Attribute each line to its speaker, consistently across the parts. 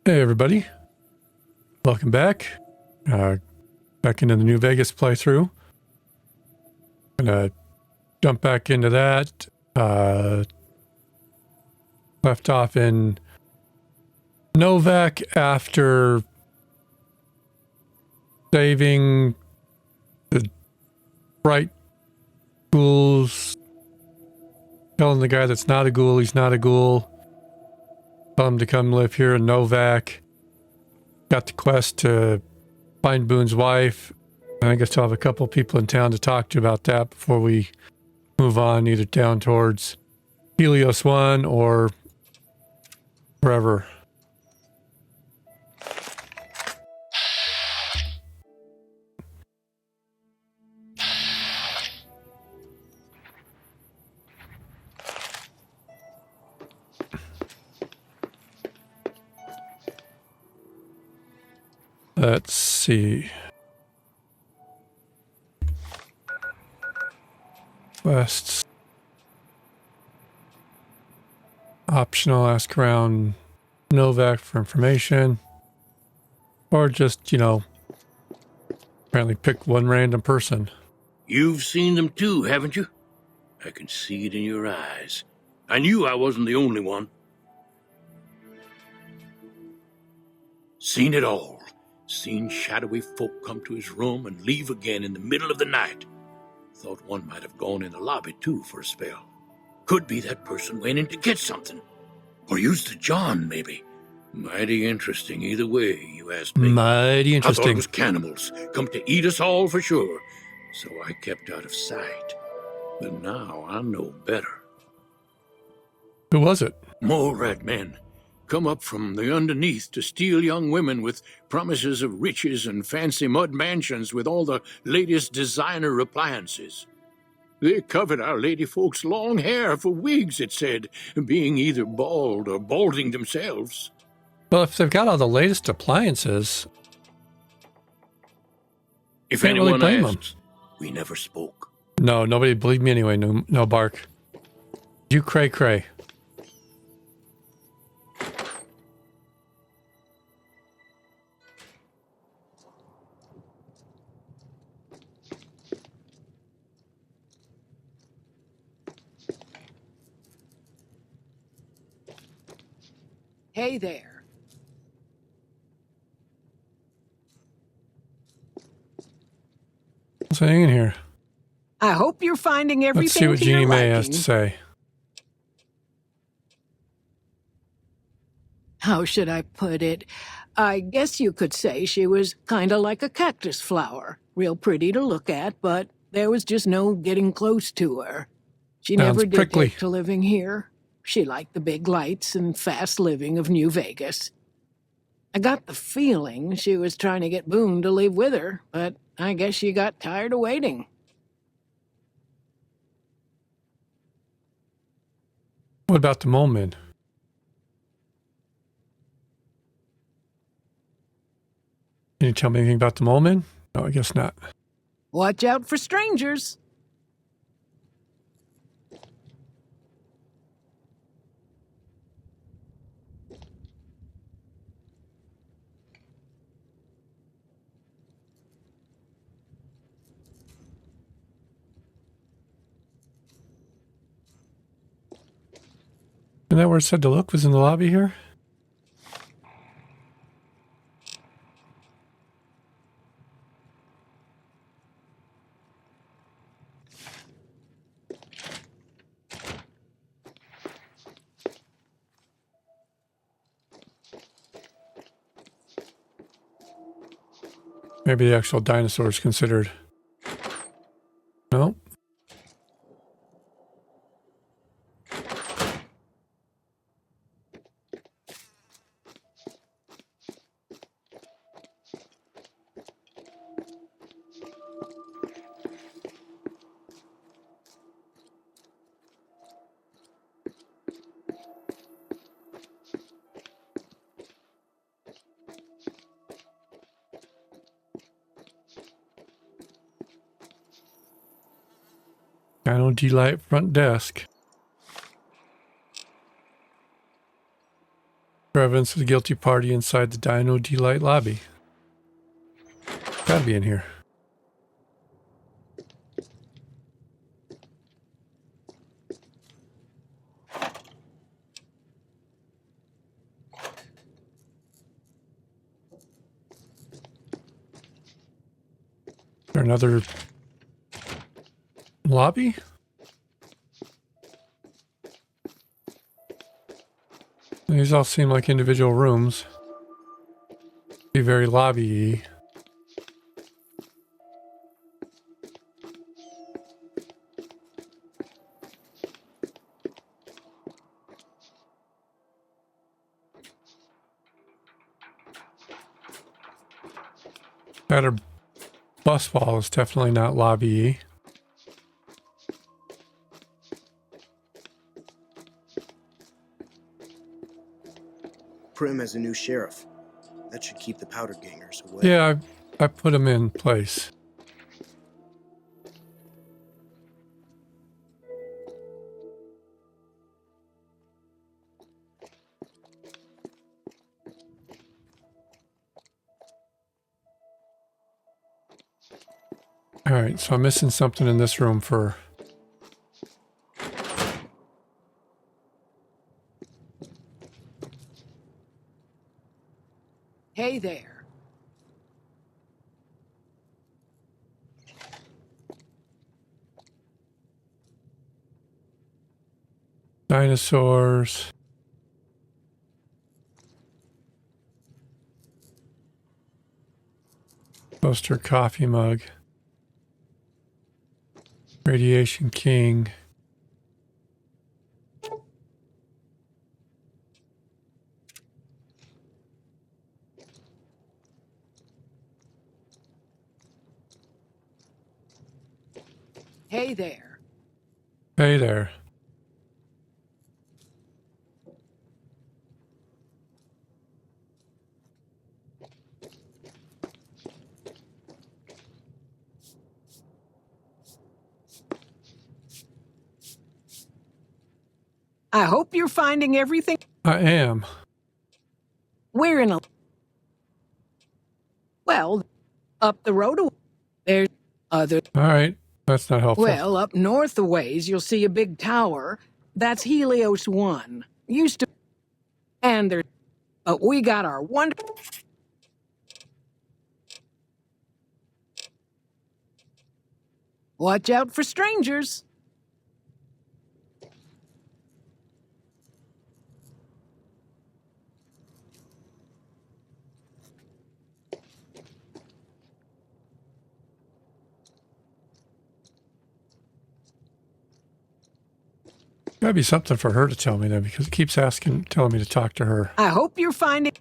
Speaker 1: Hey everybody, welcome back. Back into the New Vegas playthrough. Gonna jump back into that. Left off in Novak after saving the bright ghouls, telling the guy that's not a ghoul he's not a ghoul. Tell him to come live here in Novak. Got the quest to find Boone's wife. And I guess I'll have a couple people in town to talk to about that before we move on, either down towards Helios 1 or wherever. Let's see. Quests. Optional, ask around Novak for information. Or just, apparently pick one random person.
Speaker 2: You've seen them too, haven't you? I can see it in your eyes. I knew I wasn't the only one. Seen it all. Seen shadowy folk come to his room and leave again in the middle of the night. Thought one might have gone in the lobby too for a spell. Could be that person went in to get something. Or used the John, maybe. Mighty interesting either way, you asked me.
Speaker 1: Mighty interesting.
Speaker 2: I thought it was cannibals, come to eat us all for sure. So I kept out of sight. But now I know better.
Speaker 1: Who was it?
Speaker 2: Mole rat men. Come up from the underneath to steal young women with promises of riches and fancy mud mansions with all the latest designer appliances. They covered our lady folks' long hair for wigs, it said, being either bald or balding themselves.
Speaker 1: Well, if they've got all the latest appliances,
Speaker 2: If
Speaker 1: can't
Speaker 2: anyone
Speaker 1: really blame
Speaker 2: asks, we never spoke.
Speaker 1: No, nobody believed me anyway. No bark. You cray.
Speaker 3: Hey there.
Speaker 1: What's hanging here?
Speaker 3: I hope you're finding everything
Speaker 1: Let's see what
Speaker 3: to your
Speaker 1: Jeannie Mae
Speaker 3: liking.
Speaker 1: has to say.
Speaker 3: How should I put it? I guess you could say she was kind of like a cactus flower. Real pretty to look at, but there was just no getting close to her. She
Speaker 1: Sounds
Speaker 3: never did
Speaker 1: prickly.
Speaker 3: take to living here. She liked the big lights and fast living of New Vegas. I got the feeling she was trying to get Boone to live with her, but I guess she got tired of waiting.
Speaker 1: What about the mole men? Can you tell me anything about the mole men? No, I guess not.
Speaker 3: Watch out for strangers.
Speaker 1: Isn't that where it said to look? Was in the lobby here? Maybe the actual dinosaur is considered. No. Dino Delight front desk. Evidence of the guilty party inside the Dino Delight lobby. Gotta be in here. Is there another lobby? These all seem like individual rooms. Be very lobby-y. Better bus wall is definitely not lobby-y.
Speaker 4: Prim has a new sheriff. That should keep the powder gangers away.
Speaker 1: Yeah, I put him in place. All right, so I'm missing something in this room for...
Speaker 3: Hey there.
Speaker 1: Dinosaurs. Poster coffee mug. Radiation King.
Speaker 3: Hey there.
Speaker 1: Hey there.
Speaker 3: I hope you're finding everything.
Speaker 1: I am.
Speaker 3: We're in a... Well, up the road there's other...
Speaker 1: All right. That's not helpful.
Speaker 3: Well, up north a ways, you'll see a big tower. That's Helios 1. Used to... And there's... But we got our wonder... Watch out for strangers.
Speaker 1: Gotta be something for her to tell me then, because it keeps telling me to talk to her.
Speaker 3: I hope you're finding...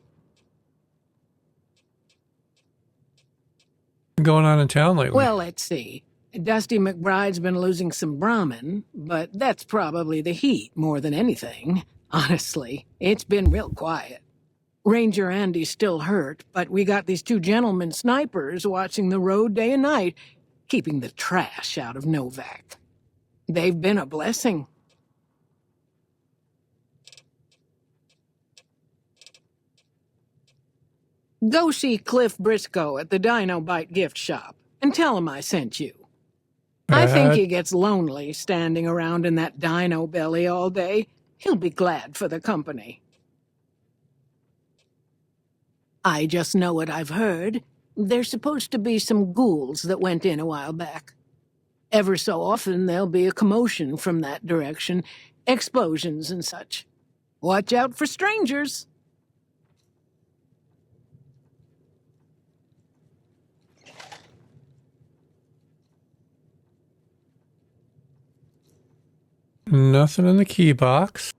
Speaker 1: What's going on in town lately?
Speaker 3: Well, let's see. Dusty McBride's been losing some Brahmin, but that's probably the heat more than anything. Honestly, it's been real quiet. Ranger Andy's still hurt, but we got these two gentlemen snipers watching the road day and night, keeping the trash out of Novak. They've been a blessing. Go see Cliff Briscoe at the Dino Bite gift shop and tell him I sent you. I think he gets lonely standing around in that dino belly all day. He'll be glad for the company. I just know what I've heard. There's supposed to be some ghouls that went in a while back. Ever so often there'll be a commotion from that direction, explosions and such. Watch out for strangers.
Speaker 1: Nothing in the key box.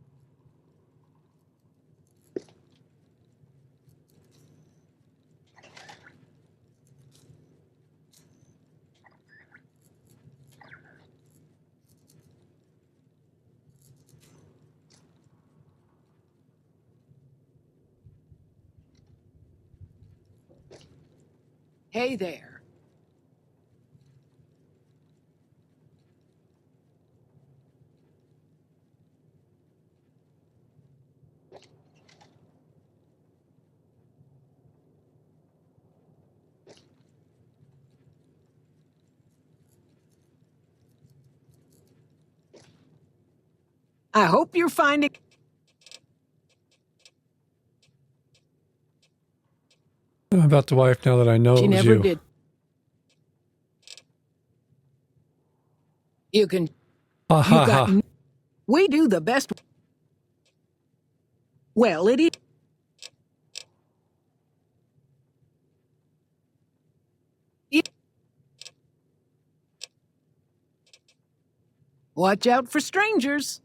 Speaker 3: Hey there. I hope you're finding...
Speaker 1: About the wife now that I know
Speaker 3: She
Speaker 1: it was
Speaker 3: never
Speaker 1: you.
Speaker 3: did. You can...
Speaker 1: Ha
Speaker 3: You
Speaker 1: ha
Speaker 3: got...
Speaker 1: ha.
Speaker 3: We do the best... Well, it is... Watch out for strangers.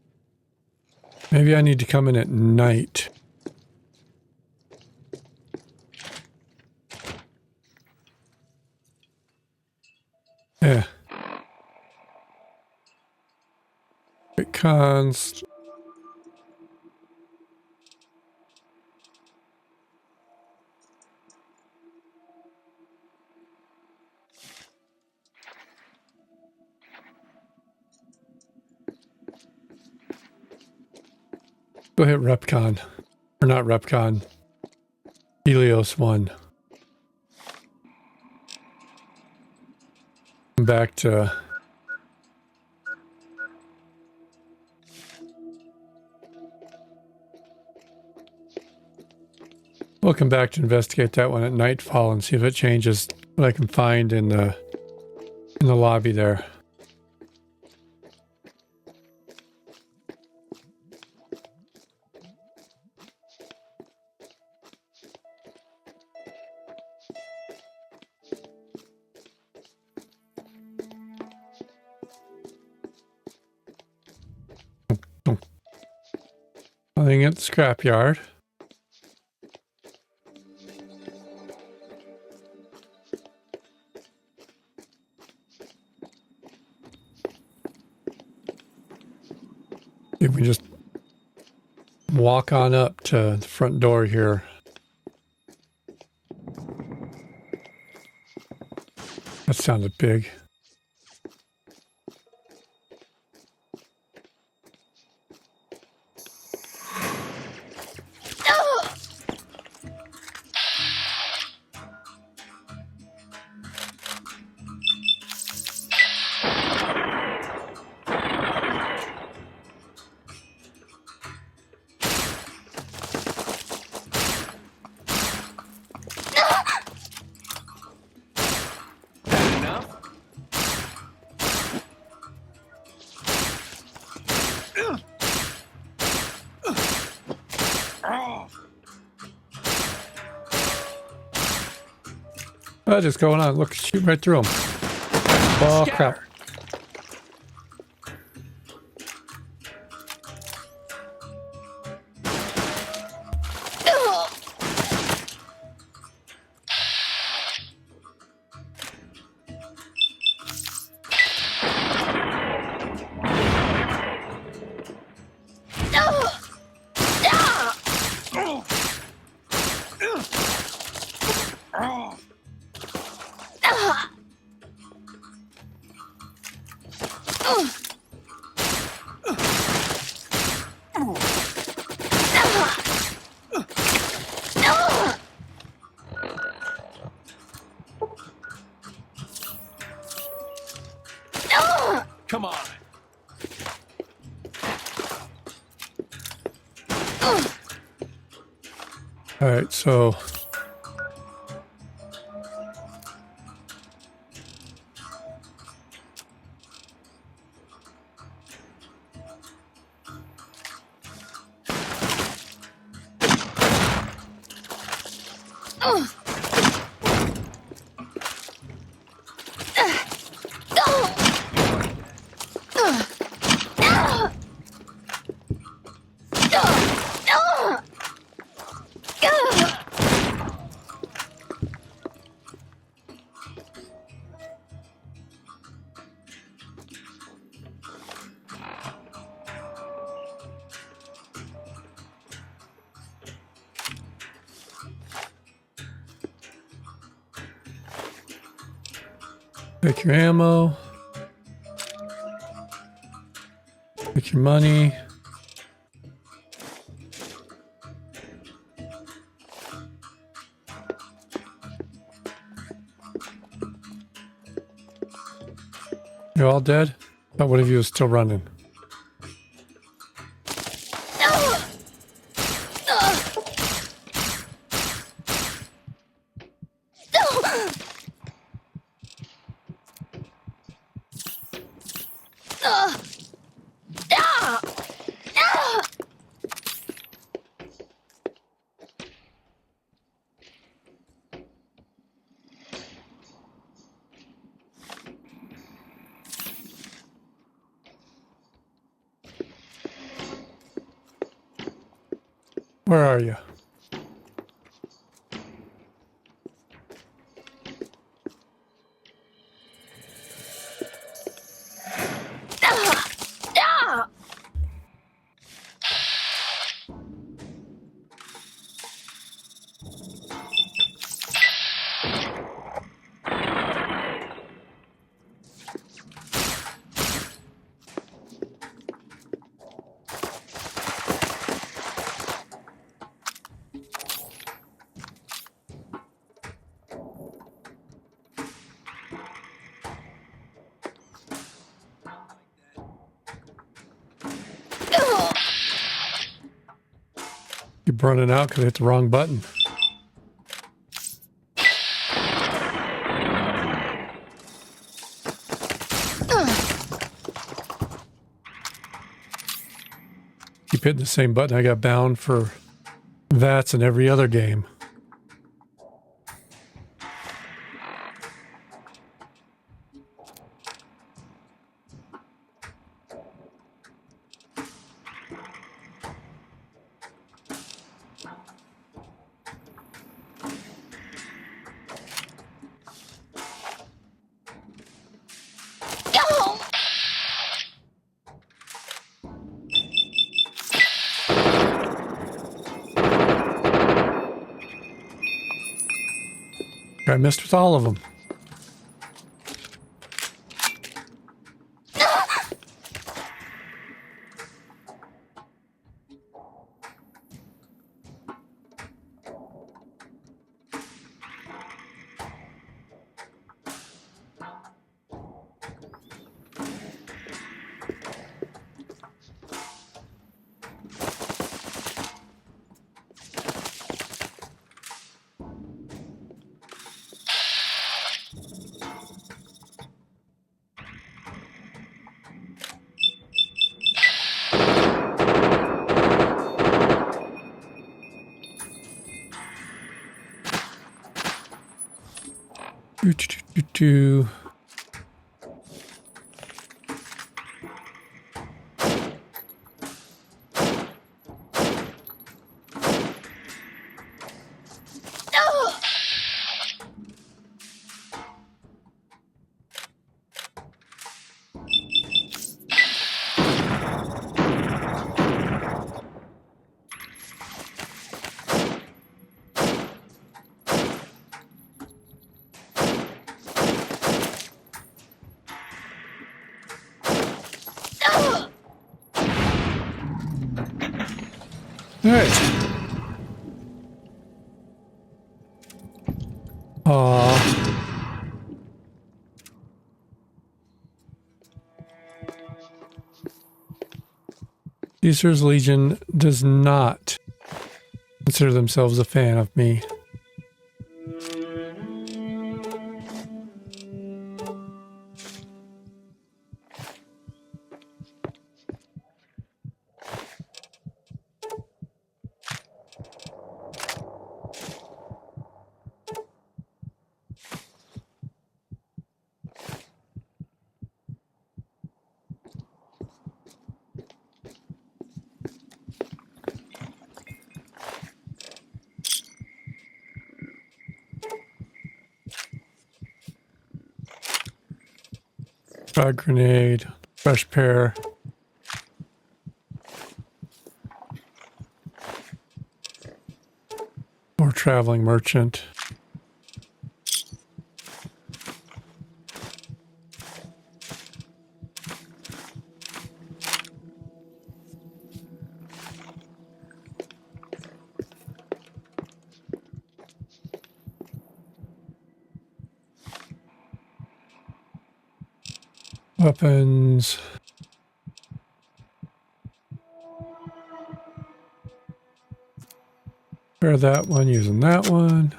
Speaker 1: Maybe I need to come in at night. Yeah. Cons. Go hit Repcon. Or not Repcon. Helios 1. Come back to... We'll come back to investigate that one at nightfall and see if it changes what I can find in the lobby there. Nothing at the scrapyard. If we just walk on up to the front door here. That sounded big. What is going on? Look, shoot right through him. Oh, crap.
Speaker 2: Come on.
Speaker 1: All right, so take your ammo. Take your money. You're all dead? But one of you is still running. Where are you? Keep running out because I hit the wrong button. Keep hitting the same button. I got bound for VATS in every other game. I missed with all of them. Do. All right. Caesar's Legion does not consider themselves a fan of me. Frag grenade, fresh pair. Or traveling merchant. Weapons. Repair that one using that one.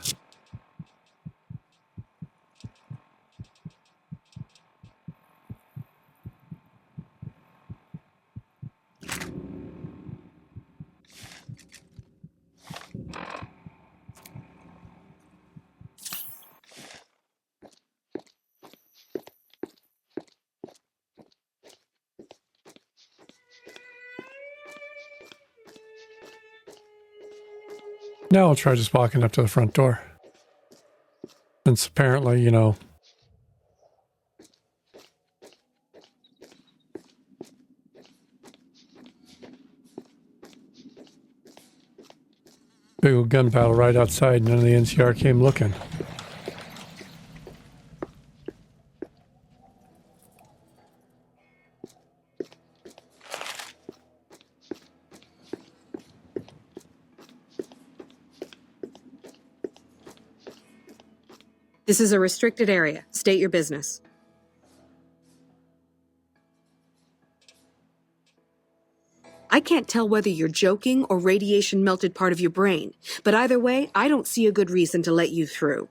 Speaker 1: Now I'll try just walking up to the front door. Since apparently, you know... Big old gun battle right outside. None of the NCR came looking.
Speaker 5: This is a restricted area. State your business. I can't tell whether you're joking or radiation melted part of your brain, but either way, I don't see a good reason to let you through.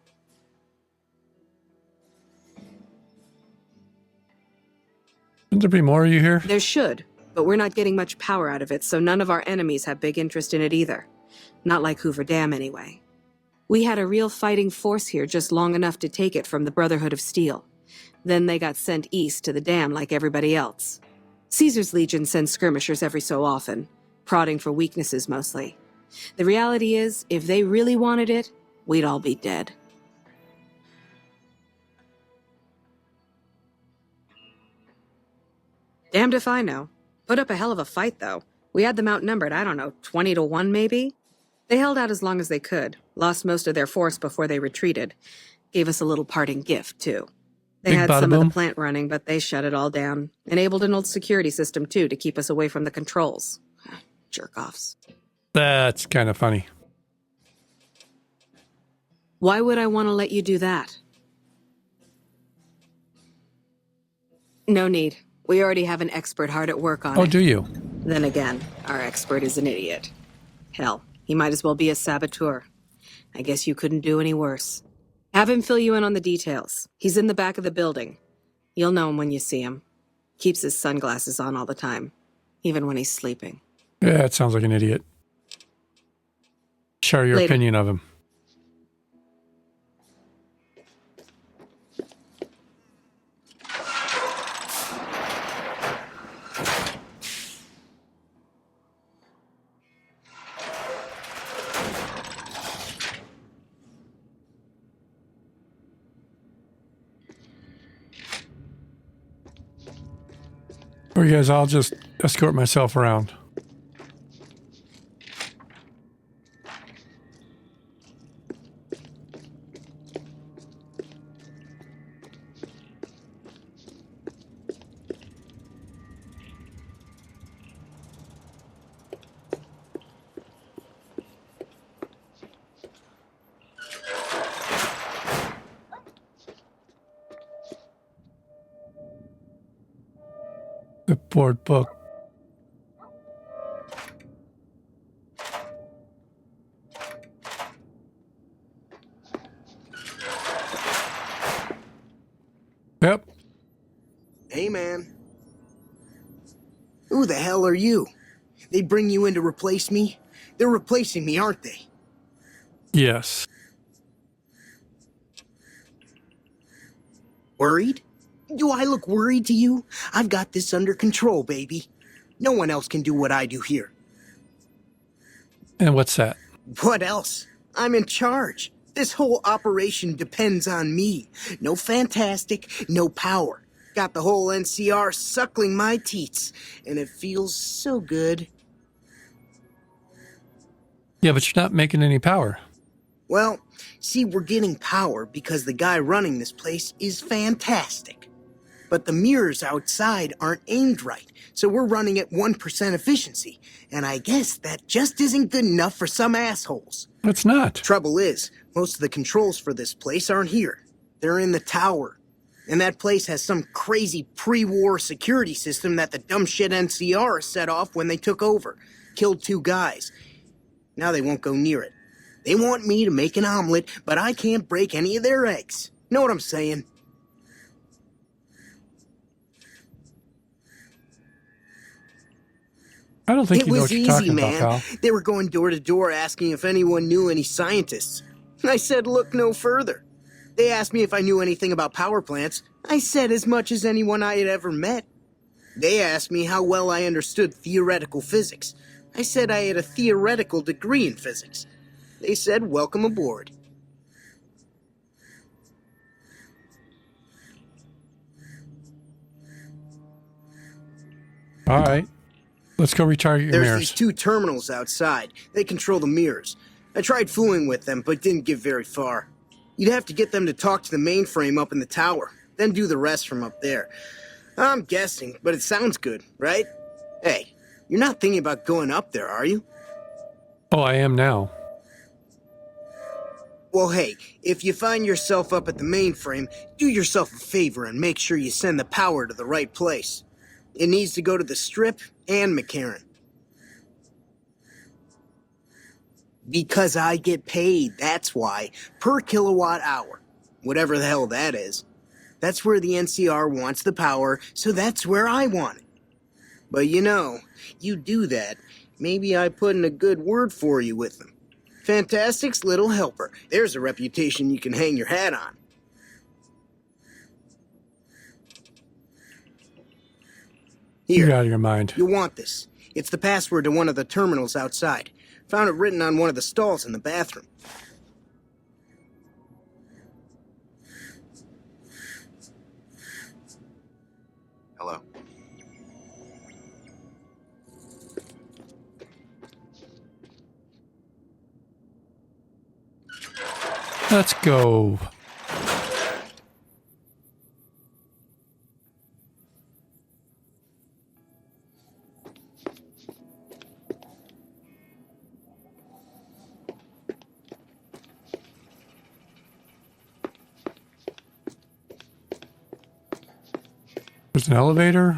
Speaker 1: Shouldn't there be more of you here?
Speaker 5: There should, but we're not getting much power out of it, so none of our enemies have big interest in it either. Not like Hoover Dam, anyway. We had a real fighting force here just long enough to take it from the Brotherhood of Steel. Then they got sent east to the dam like everybody else. Caesar's Legion sends skirmishers every so often, prodding for weaknesses mostly. The reality is, if they really wanted it, we'd all be dead. Damned if I know. Put up a hell of a fight, though. We had them outnumbered, I don't know, 20 to 1 maybe? They held out as long as they could, lost most of their force before they retreated. Gave us a little parting gift, too. They
Speaker 1: Big
Speaker 5: had
Speaker 1: bada
Speaker 5: some
Speaker 1: boom.
Speaker 5: of the plant running, but they shut it all down. Enabled an old security system, too, to keep us away from the controls. Jerk-offs.
Speaker 1: That's kind of funny.
Speaker 5: Why would I want to let you do that? No need. We already have an expert hard at work on it.
Speaker 1: Oh, do you?
Speaker 5: Then again, our expert is an idiot. Hell, he might as well be a saboteur. I guess you couldn't do any worse. Have him fill you in on the details. He's in the back of the building. You'll know him when you see him. Keeps his sunglasses on all the time, even when he's sleeping.
Speaker 1: Yeah, it sounds like an idiot. Share your
Speaker 5: Later.
Speaker 1: opinion of him. Or you guys, I'll just escort myself around. The board book. Yep.
Speaker 4: Hey, man. Who the hell are you? They bring you in to replace me? They're replacing me, aren't they?
Speaker 1: Yes.
Speaker 4: Worried? Do I look worried to you? I've got this under control, baby. No one else can do what I do here.
Speaker 1: And what's that?
Speaker 4: What else? I'm in charge. This whole operation depends on me. No fantastic, no power. Got the whole NCR suckling my teats, and it feels so good.
Speaker 1: Yeah, but you're not making any power.
Speaker 4: Well, see, we're getting power because the guy running this place is fantastic. But the mirrors outside aren't aimed right, so we're running at 1% efficiency. And I guess that just isn't good enough for some assholes.
Speaker 1: It's not.
Speaker 4: Trouble is, most of the controls for this place aren't here. They're in the tower. And that place has some crazy pre-war security system that the dumb shit NCR set off when they took over. Killed 2 guys. Now they won't go near it. They want me to make an omelet, but I can't break any of their eggs. Know what I'm saying?
Speaker 1: I don't think
Speaker 4: It
Speaker 1: you know
Speaker 4: was
Speaker 1: what you're
Speaker 4: easy,
Speaker 1: talking
Speaker 4: man.
Speaker 1: about, pal.
Speaker 4: They were going door to door asking if anyone knew any scientists. I said, look no further. They asked me if I knew anything about power plants. I said as much as anyone I had ever met. They asked me how well I understood theoretical physics. I said I had a theoretical degree in physics. They said welcome aboard.
Speaker 1: All right. Let's go retarget your
Speaker 4: There's
Speaker 1: mirrors.
Speaker 4: these 2 terminals outside. They control the mirrors. I tried fooling with them, but didn't get very far. You'd have to get them to talk to the mainframe up in the tower, then do the rest from up there. I'm guessing, but it sounds good, right? Hey, you're not thinking about going up there, are you?
Speaker 1: Oh, I am now.
Speaker 4: Well, hey, if you find yourself up at the mainframe, do yourself a favor and make sure you send the power to the right place. It needs to go to the Strip and McCarran. Because I get paid, that's why. Per kilowatt hour. Whatever the hell that is. That's where the NCR wants the power, so that's where I want it. But you know, you do that, maybe I put in a good word for you with them. Fantastic's little helper. There's a reputation you can hang your hat on. Here,
Speaker 1: You're out of your mind.
Speaker 4: you'll want this. It's the password to one of the terminals outside. Found it written on one of the stalls in the bathroom. Hello.
Speaker 1: Let's go. There's an elevator.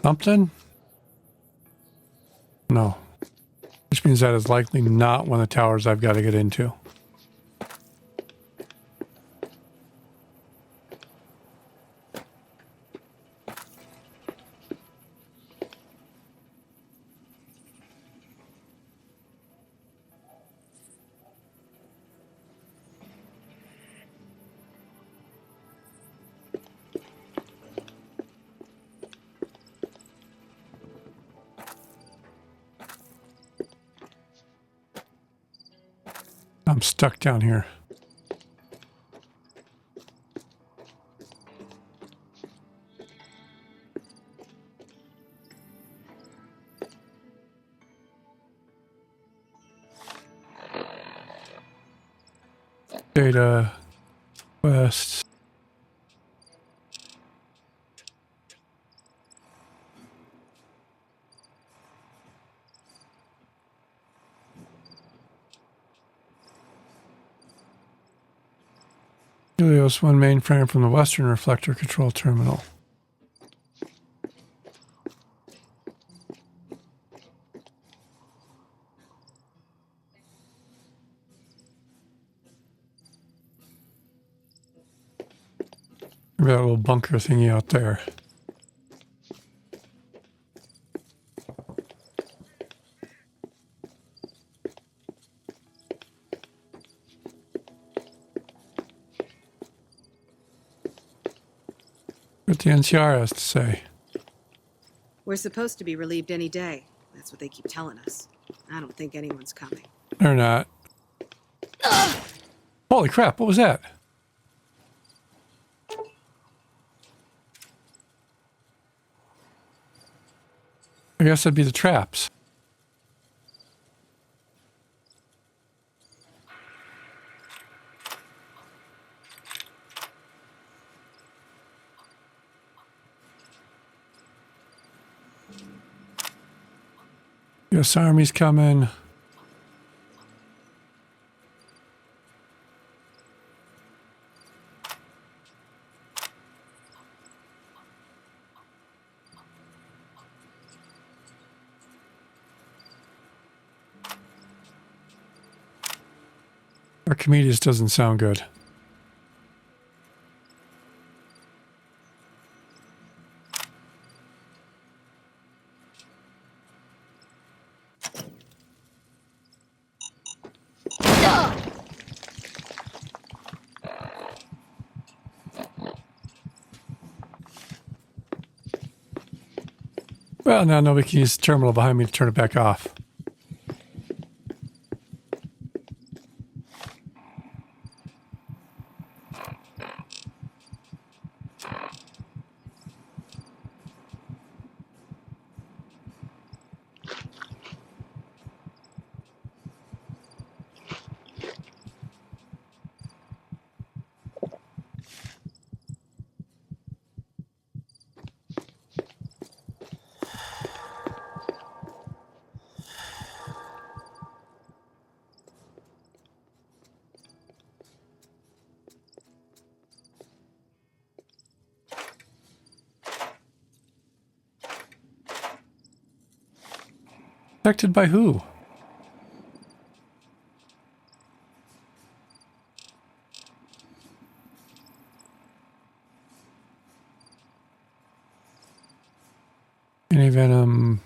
Speaker 1: Something? No. Which means that is likely not one of the towers I've got to get into. I'm stuck down here. Data West. Helios 1 mainframe from the Western Reflector Control Terminal. Maybe that little bunker thingy out there. What the NCR has to say.
Speaker 5: We're supposed to be relieved any day. That's what they keep telling us. I don't think anyone's coming.
Speaker 1: They're not. Holy crap, what was that? I guess that'd be the traps. U.S. Army's coming. Archimedes doesn't sound good. Well, now nobody can use the terminal behind me to turn it back off. Protected by who? Any venom?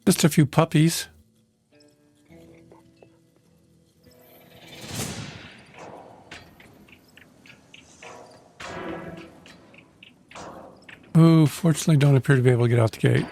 Speaker 1: Just a few puppies. Who fortunately don't appear to be able to get out the gate.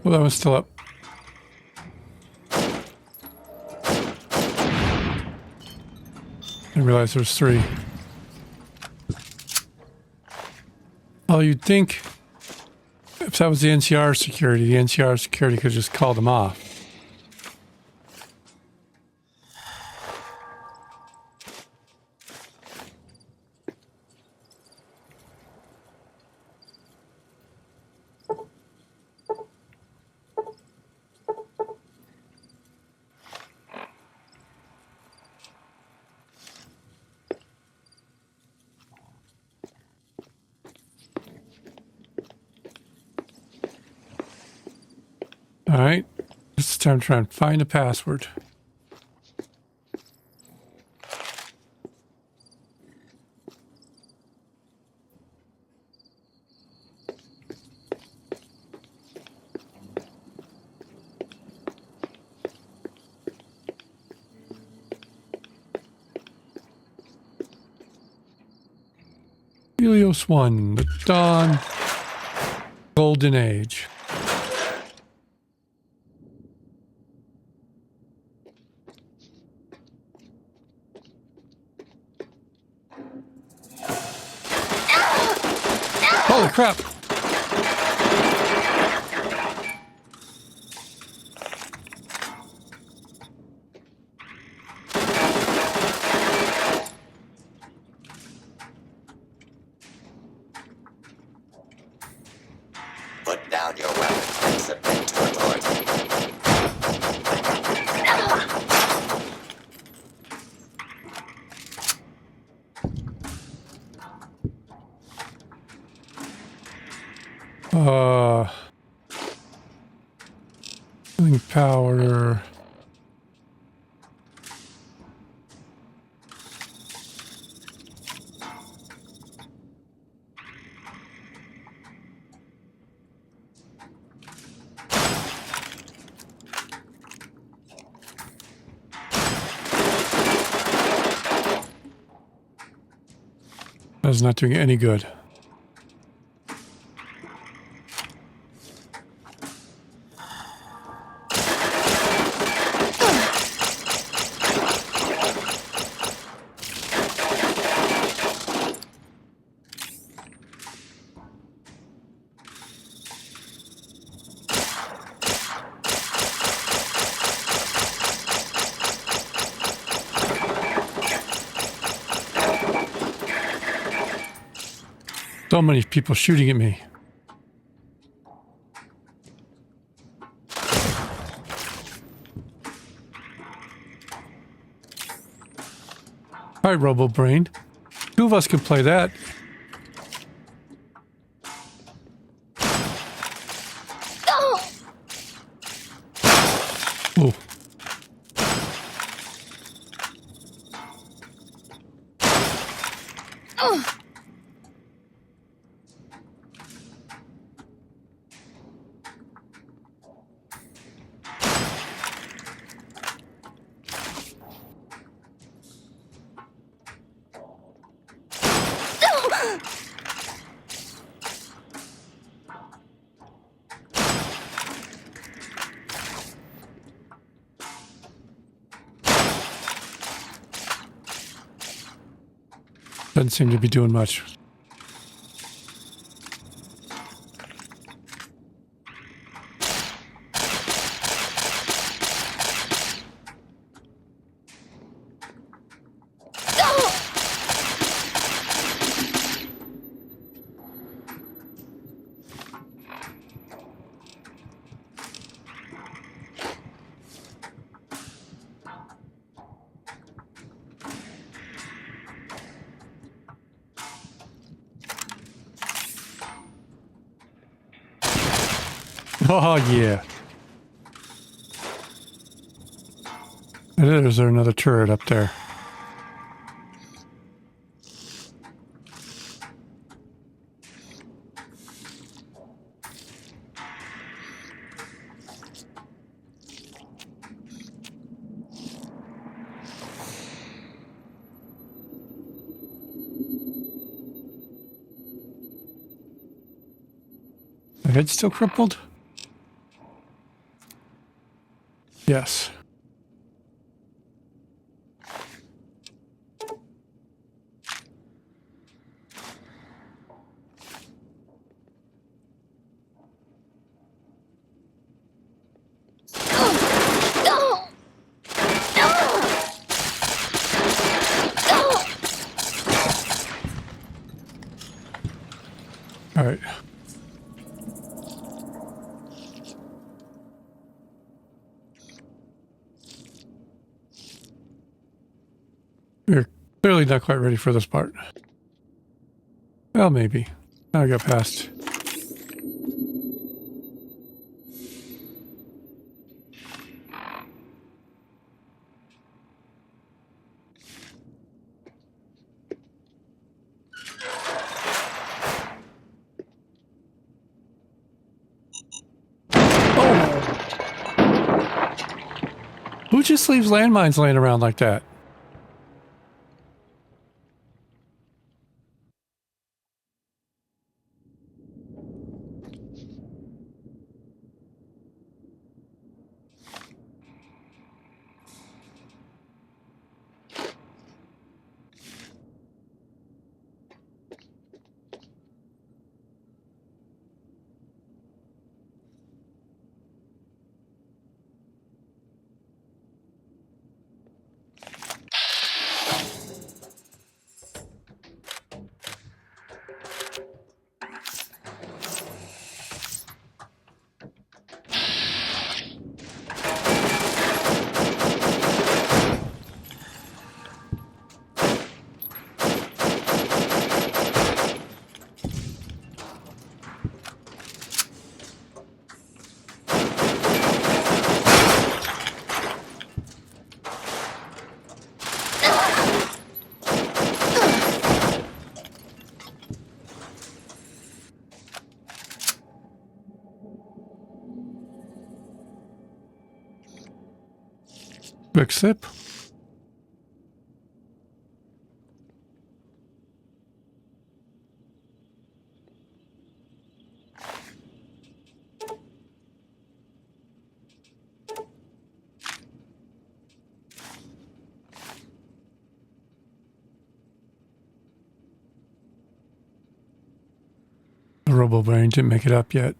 Speaker 1: Well, that one's still up. I realized there was 3. Oh, you'd think if that was the NCR security could just call them off. All right, it's time to try and find a password. Helios 1, the Dawn, Golden Age. Holy crap!
Speaker 6: Put down your weapons and submit to authority.
Speaker 1: Healing powder. That's not doing any good. So many people shooting at me. All right, Robo Brain. 2 of us can play that. Oh. Doesn't seem to be doing much. Oh, yeah. Is there another turret up there? My head's still crippled? Yes. All right. We're clearly not quite ready for this part. Well, maybe. I got past. Who just leaves landmines laying around like that? Quick sip. The robo brain didn't make it up yet.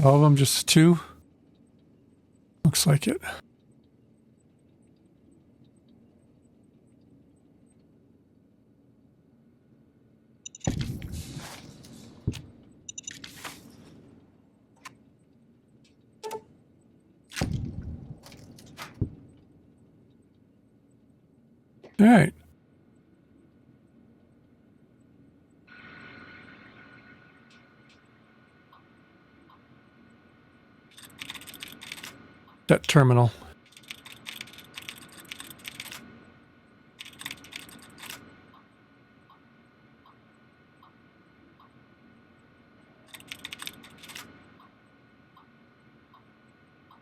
Speaker 1: All of them, just two? looks like it. All right. That terminal.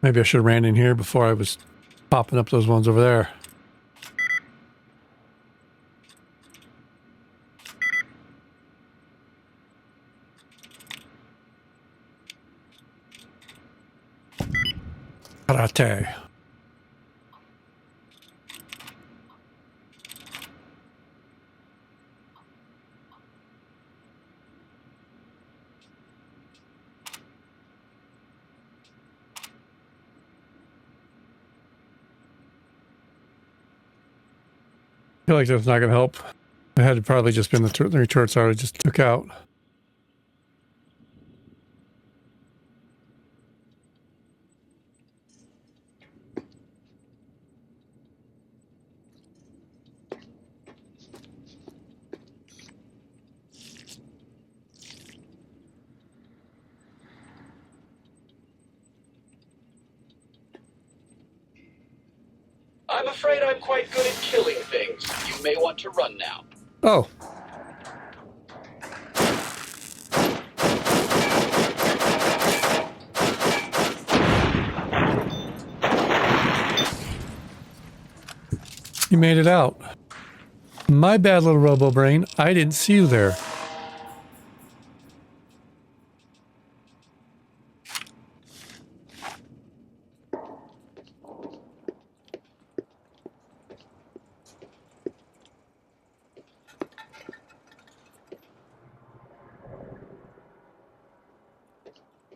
Speaker 1: Maybe I should have ran in here before I was popping up those ones over there. Karate. I feel like that's not going to help. It had probably just been the turrets I already just took out.
Speaker 7: I'm afraid I'm quite good at killing things. You may want to run now.
Speaker 1: Oh. You made it out. My bad, little robo brain. I didn't see you there.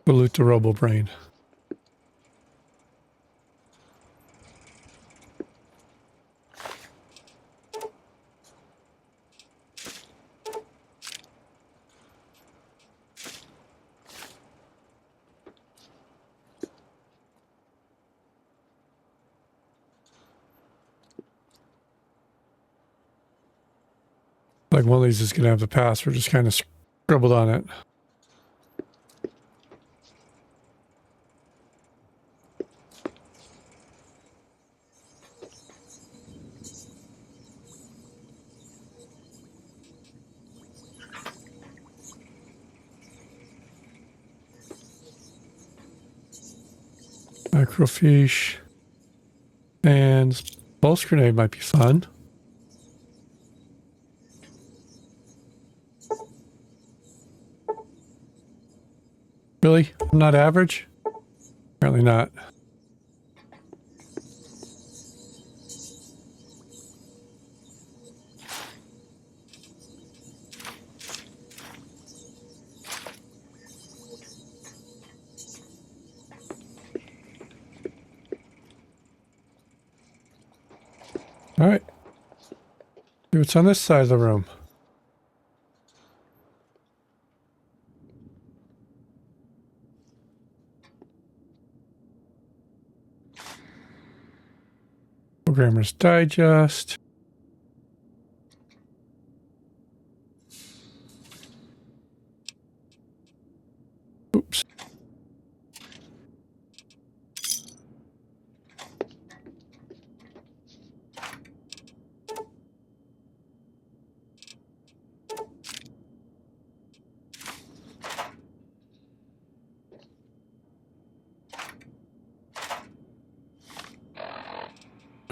Speaker 1: Salute the robo brain. Like one of these is going to have the password just kind of scribbled on it. Microfiche. And pulse grenade might be fun. Really? I'm not average? Apparently not. All right. See what's on this side of the room. Programmer's Digest. Oops.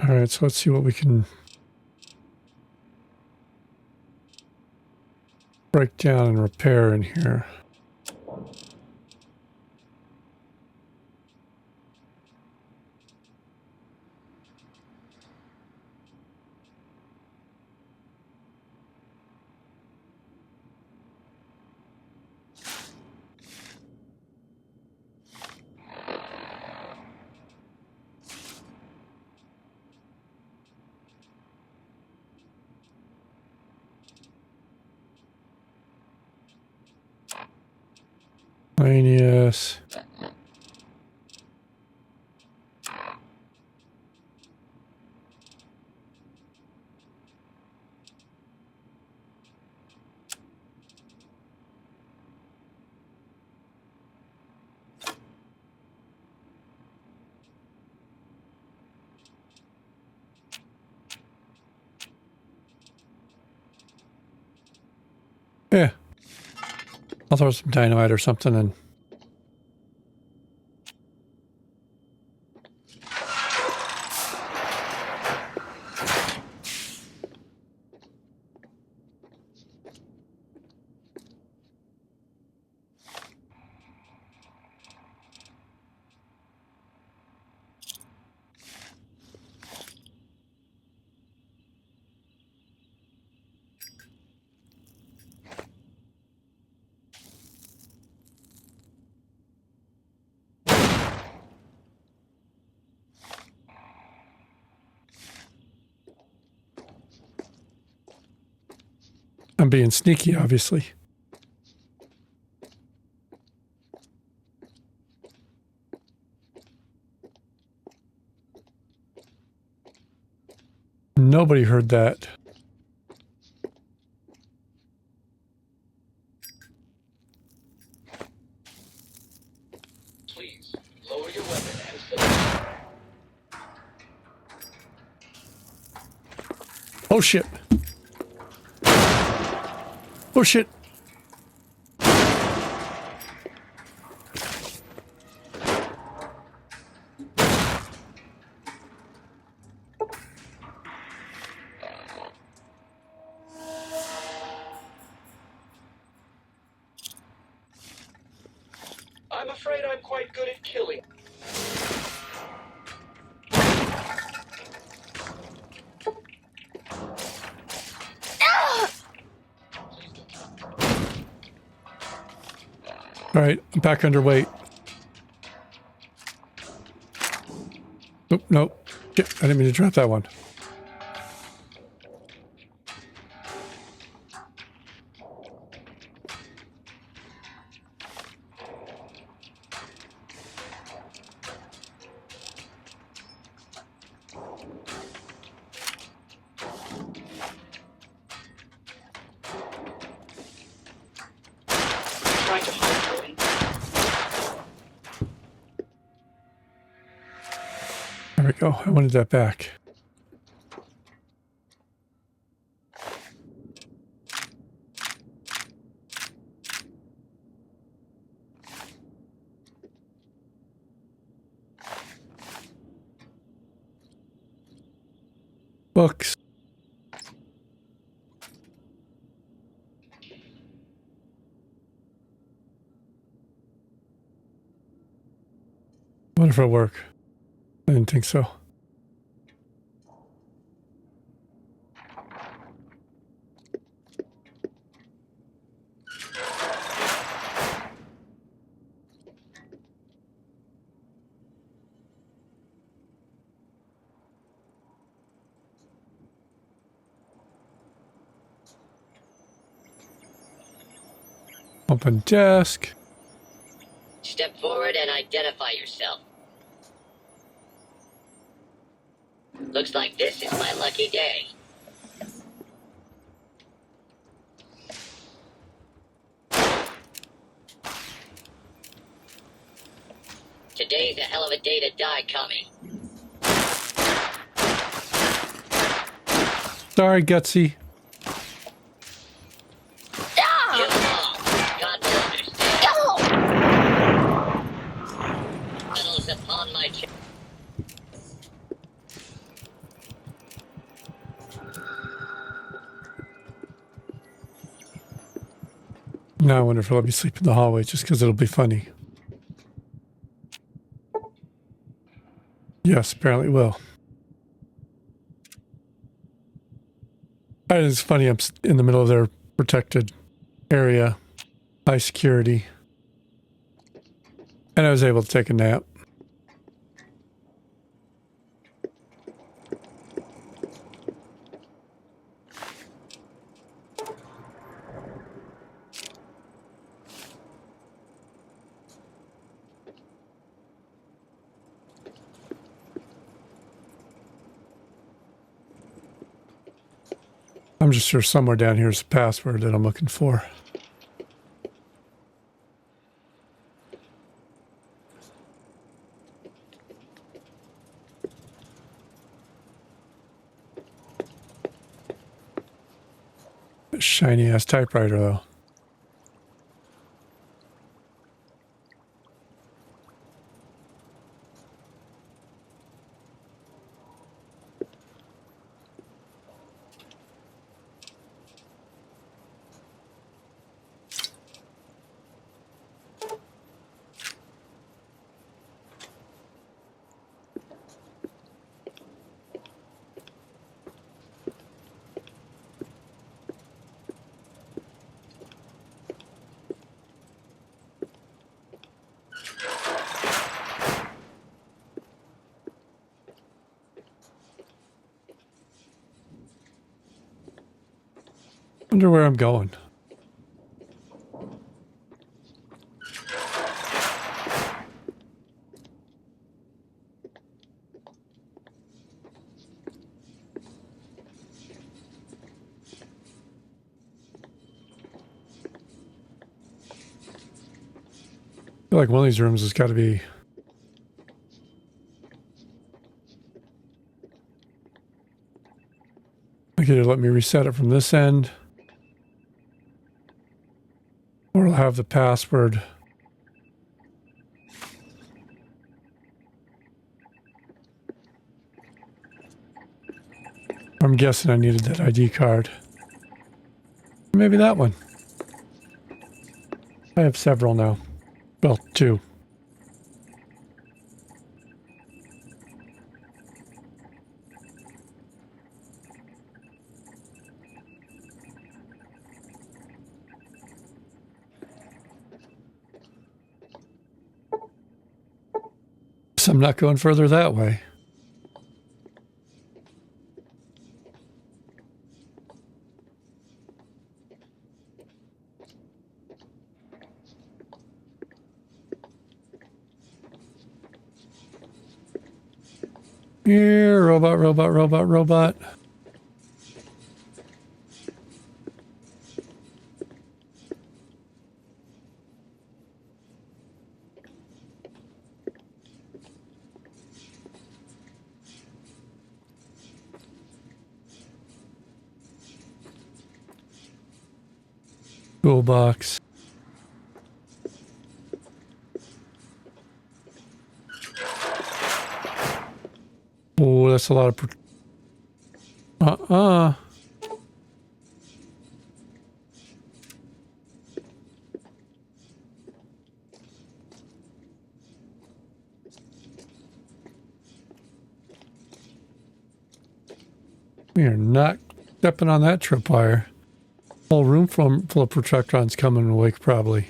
Speaker 1: All right, so let's see what we can break down and repair in here. Miscellaneous. Yeah. I'll throw some dynamite or something in. I'm being sneaky, obviously. Nobody heard that.
Speaker 7: Please, lower your weapon and submit.
Speaker 1: Oh shit. Oh shit.
Speaker 7: I'm afraid I'm quite good at killing.
Speaker 1: All right, I'm back underweight. Oop, nope. Shit, I didn't mean to drop that one.
Speaker 7: Trying to hide killing.
Speaker 1: There we go. I wanted that back. Books. Wonder if it'll work. I didn't think so. Open desk.
Speaker 6: Step forward and identify yourself. Looks like this is my lucky day. Today's a hell of a day to die coming.
Speaker 1: Sorry, Gutsy.
Speaker 6: Kill them all. God will understand. Medals upon my chest.
Speaker 1: Now I wonder if he'll let me sleep in the hallway just because it'll be funny. Yes, apparently it will. It's funny, I'm in the middle of their protected area, high security, and I was able to take a nap. I'm just sure somewhere down here is the password that I'm looking for. Shiny ass typewriter though. Wonder where I'm going. I feel like one of these rooms has got to be... Okay, let me reset it from this end. Or I'll have the password. I'm guessing I needed that ID card. Maybe that one. I have several now. Well, 2. So I'm not going further that way. Yeah, robot, robot, robot, robot. Toolbox. Oh, that's a lot of... We are not stepping on that tripwire. Whole room full of protectrons coming in the wake, probably.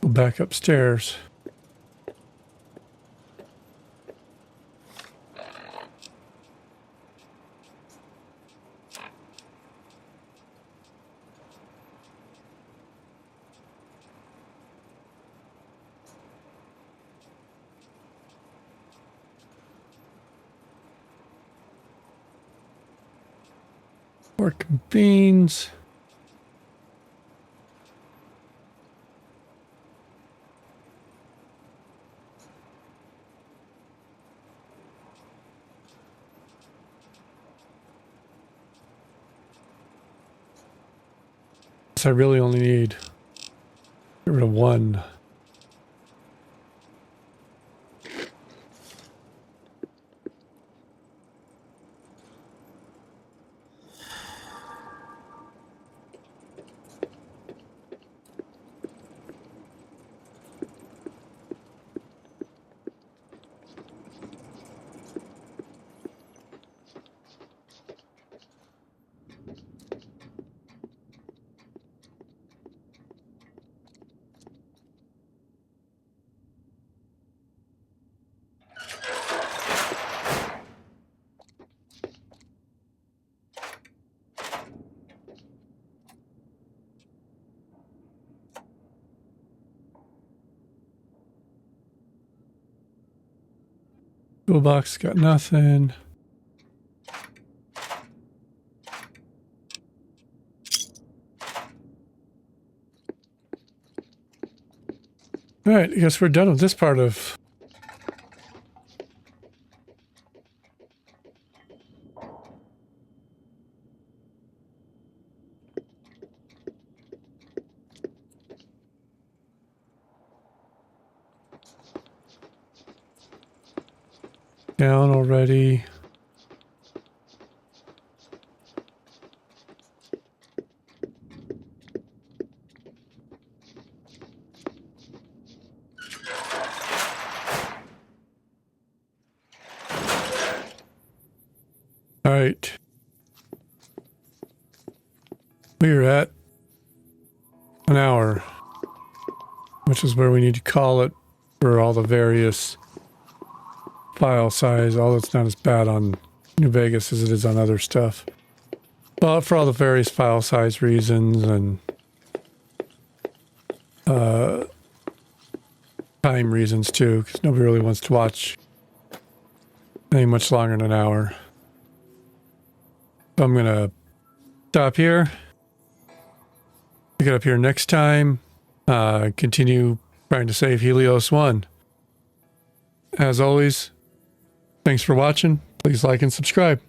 Speaker 1: Go back upstairs. Pork and beans. So I really only need get rid of one. Toolbox got nothing. All right, I guess we're done with this part of down already. All right. We're at an hour, which is where we need to call it for all the various file size. Although it's not as bad on New Vegas as it is on other stuff. But for all the various file size reasons and time reasons too, because nobody really wants to watch any much longer than an hour. So I'm going to stop here. Pick it up here next time. Continue trying to save Helios 1. As always, thanks for watching. Please like and subscribe.